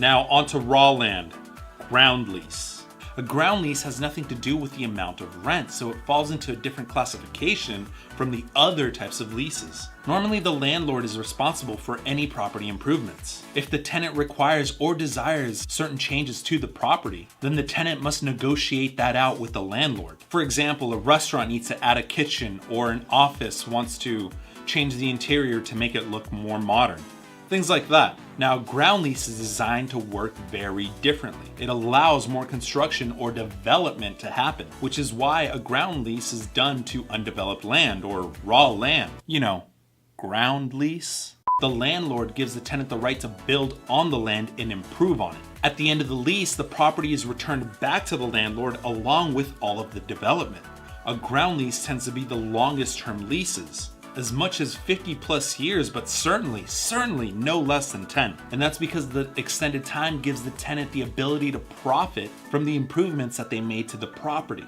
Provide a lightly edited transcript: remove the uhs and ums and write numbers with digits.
Now onto raw land, ground lease. A ground lease has nothing to do with the amount of rent, so it falls into a different classification from the other types of leases. Normally, the landlord is responsible for any property improvements. If the tenant requires or desires certain changes to the property, then the tenant must negotiate that out with the landlord. For example, a restaurant needs to add a kitchen, or an office wants to change the interior to make it look more modern. Things like that. Now, ground lease is designed to work very differently. It allows more construction or development to happen, which is why a ground lease is done to undeveloped land or raw land. You know, ground lease. The landlord gives the tenant the right to build on the land and improve on it. At the end of the lease, the property is returned back to the landlord along with all of the development. A ground lease tends to be the longest term leases, as much as 50 plus years, but certainly no less than 10. And that's because the extended time gives the tenant the ability to profit from the improvements that they made to the property.